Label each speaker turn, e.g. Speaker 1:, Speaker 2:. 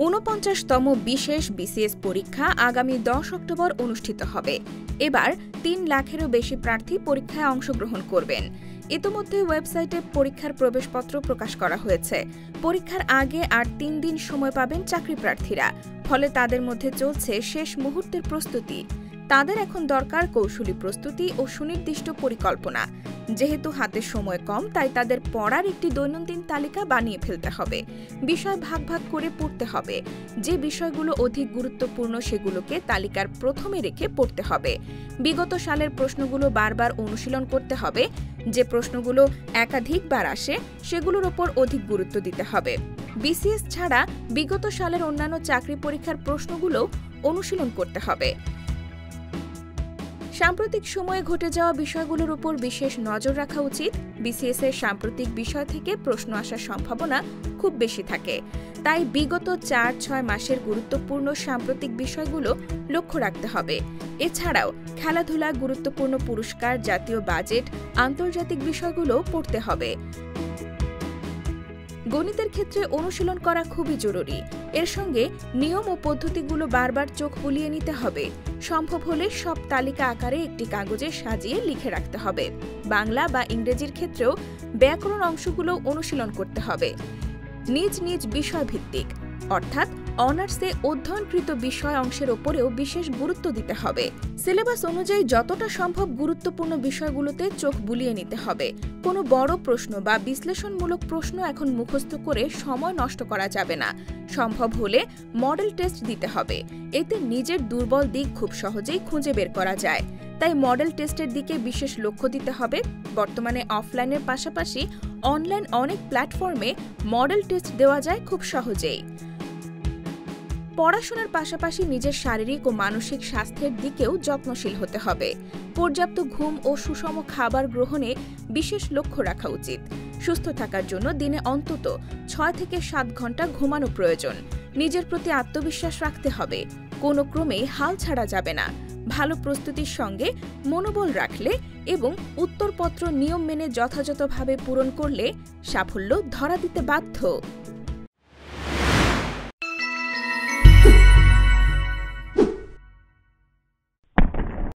Speaker 1: ৪৯তম বিশেষ বিসিএস পরীক্ষা আগামী ১০ অক্টোবর অনুষ্ঠিত হবে। এবার ৩ লাখেরও বেশি প্রার্থী পরীক্ষায় অংশগ্রহণ করবেন। ইতোমধ্যে ওয়েবসাইটে পরীক্ষার প্রবেশপত্র প্রকাশ করা হয়েছে। পরীক্ষার আগে আর ৩ দিন সময় পাবেন চাকরি প্রার্থীরা, ফলে তাদের মধ্যে চলছে শেষ মুহূর্তের প্রস্তুতি। তাদের এখন দরকার কৌশলী প্রস্তুতি ও সুনির্দিষ্ট পরিকল্পনা। যেহেতু হাতে সময় কম, তাই তাদের পড়ার একটি দৈনন্দিন তালিকা বানিয়ে ফেলতে হবে। বিষয় ভাগ ভাগ করে পড়তে হবে। যে বিষয়গুলো অধিক গুরুত্বপূর্ণ সেগুলোকে তালিকার প্রথমে রেখে পড়তে হবে। বিগত সালের প্রশ্নগুলো বারবার অনুশীলন করতে হবে। যে প্রশ্নগুলো একাধিকবার আসে সেগুলোর ওপর অধিক গুরুত্ব দিতে হবে। বিসিএস ছাড়া বিগত সালের অন্যান্য চাকরি পরীক্ষার প্রশ্নগুলো অনুশীলন করতে হবে। সাম্প্রতিক সময়ে ঘটে যাওয়া বিষয়গুলোর উপর বিশেষ নজর রাখা উচিত। বিসিএস এর সাম্প্রতিক বিষয় থেকে প্রশ্ন আসার সম্ভাবনা খুব বেশি থাকে। তাই বিগত ৪-৬ মাসের গুরুত্বপূর্ণ সাম্প্রতিক বিষয়গুলো লক্ষ্য রাখতে হবে। এছাড়াও খেলাধুলা, গুরুত্বপূর্ণ পুরস্কার, জাতীয় বাজেট, আন্তর্জাতিক বিষয়গুলো পড়তে হবে। গণিতের ক্ষেত্রে অনুশীলন করা খুবই জরুরি। এর সঙ্গে নিয়ম ও পদ্ধতিগুলো বারবার চোখ বুলিয়ে নিতে হবে। সম্ভব হলে সব তালিকা আকারে একটি কাগজে সাজিয়ে লিখে রাখতে হবে। বাংলা বা ইংরেজির ক্ষেত্রেও ব্যাকরণ অংশগুলো অনুশীলন করতে হবে। নিজ নিজ বিষয় ভিত্তিক, অর্থাৎ অনার্সে অধ্যয়নকৃত বিষয় অংশের ওপরেও বিশেষ গুরুত্ব দিতে হবে। সিলেবাস অনুযায়ী যতটা সম্ভব গুরুত্বপূর্ণ বিষয়গুলোতে চোখ বুলিয়ে নিতে হবে। কোনো বড় প্রশ্ন বা বিশ্লেষণমূলক প্রশ্ন এখন মুখস্থ করে সময় নষ্ট করা যাবে না। সম্ভব হলে মডেল টেস্ট দিতে হবে। এতে নিজের দুর্বল দিক খুব সহজেই খুঁজে বের করা যায়। তাই মডেল টেস্টের দিকে বিশেষ লক্ষ্য দিতে হবে। বর্তমানে অফলাইনের পাশাপাশি অনলাইন অনেক প্ল্যাটফর্মে মডেল টেস্ট দেওয়া যায় খুব সহজেই। পড়াশোনার পাশাপাশি নিজের শারীরিক ও মানসিক স্বাস্থ্যের দিকেও যত্নশীল হতে হবে। পর্যাপ্ত ঘুম ও সুষম খাবার গ্রহণে বিশেষ লক্ষ্য রাখা উচিত। সুস্থ থাকার জন্য দিনে অন্তত ৬ থেকে ৭ ঘন্টা ঘুমানো প্রয়োজন। নিজের প্রতি আত্মবিশ্বাস রাখতে হবে। কোনো ক্রমেই হাল ছাড়া যাবে না। ভালো প্রস্তুতির সঙ্গে মনোবল রাখলে এবং উত্তরপত্র নিয়ম মেনে যথাযথভাবে পূরণ করলে সাফল্য ধরা দিতে বাধ্য।